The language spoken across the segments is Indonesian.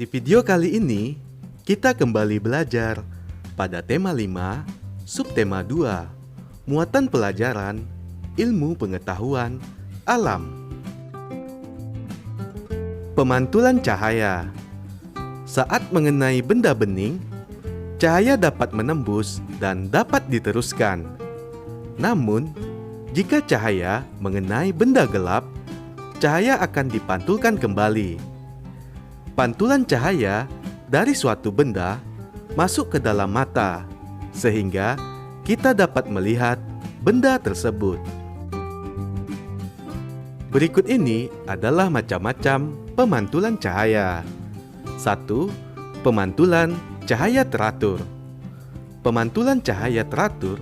Di video kali ini, kita kembali belajar pada tema 5, subtema 2, muatan pelajaran, ilmu pengetahuan, alam. Pemantulan cahaya. Saat mengenai benda bening, cahaya dapat menembus dan dapat diteruskan. Namun, jika cahaya mengenai benda gelap, cahaya akan dipantulkan kembali. Pantulan cahaya dari suatu benda masuk ke dalam mata, sehingga kita dapat melihat benda tersebut. Berikut ini adalah macam-macam pemantulan cahaya. 1. Pemantulan cahaya teratur. Pemantulan cahaya teratur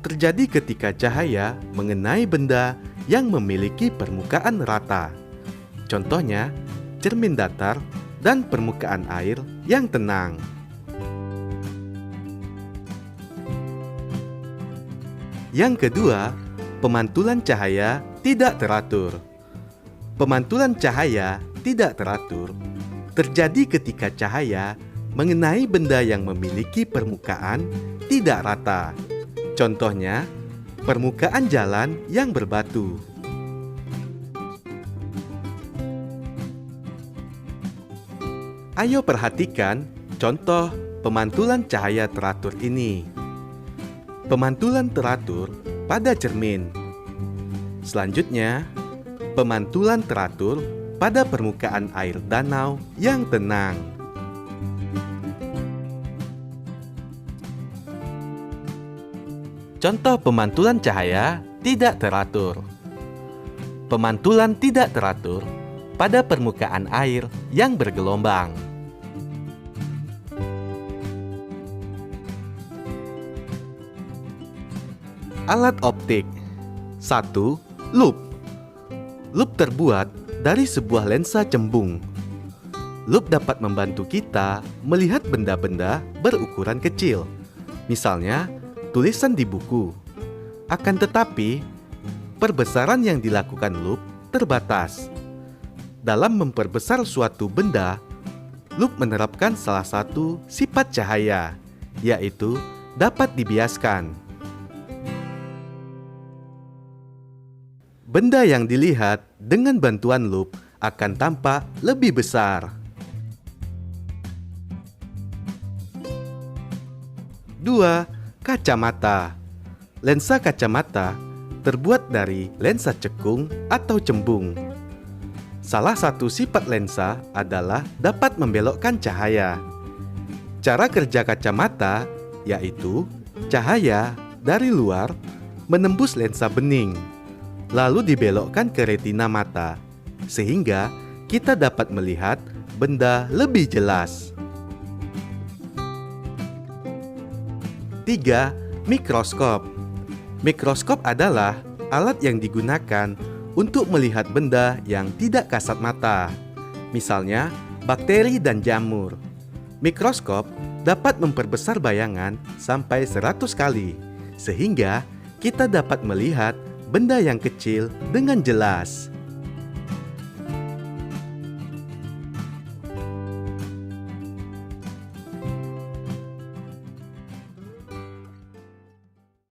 terjadi ketika cahaya mengenai benda yang memiliki permukaan rata. Contohnya, cermin datar dan permukaan air yang tenang. Yang kedua, pemantulan cahaya tidak teratur. Pemantulan cahaya tidak teratur terjadi ketika cahaya mengenai benda yang memiliki permukaan tidak rata. Contohnya, permukaan jalan yang berbatu. Ayo perhatikan contoh pemantulan cahaya teratur ini. Pemantulan teratur pada cermin. Selanjutnya, pemantulan teratur pada permukaan air danau yang tenang. Contoh pemantulan cahaya tidak teratur. Pemantulan tidak teratur pada permukaan air yang bergelombang. Alat optik. 1. Lup. Lup terbuat dari sebuah lensa cembung. Lup dapat membantu kita melihat benda-benda berukuran kecil, misalnya tulisan di buku. Akan tetapi, perbesaran yang dilakukan lup terbatas. Dalam memperbesar suatu benda, lup menerapkan salah satu sifat cahaya, yaitu dapat dibiaskan. Benda yang dilihat dengan bantuan lup akan tampak lebih besar. 2. Kacamata. Lensa kacamata terbuat dari lensa cekung atau cembung. Salah satu sifat lensa adalah dapat membelokkan cahaya. Cara kerja kacamata yaitu cahaya dari luar menembus lensa bening, lalu dibelokkan ke retina mata, sehingga kita dapat melihat benda lebih jelas. 3. Mikroskop. Mikroskop adalah alat yang digunakan untuk melihat benda yang tidak kasat mata, misalnya bakteri dan jamur. Mikroskop dapat memperbesar bayangan sampai 100 kali, sehingga kita dapat melihat benda yang kecil dengan jelas.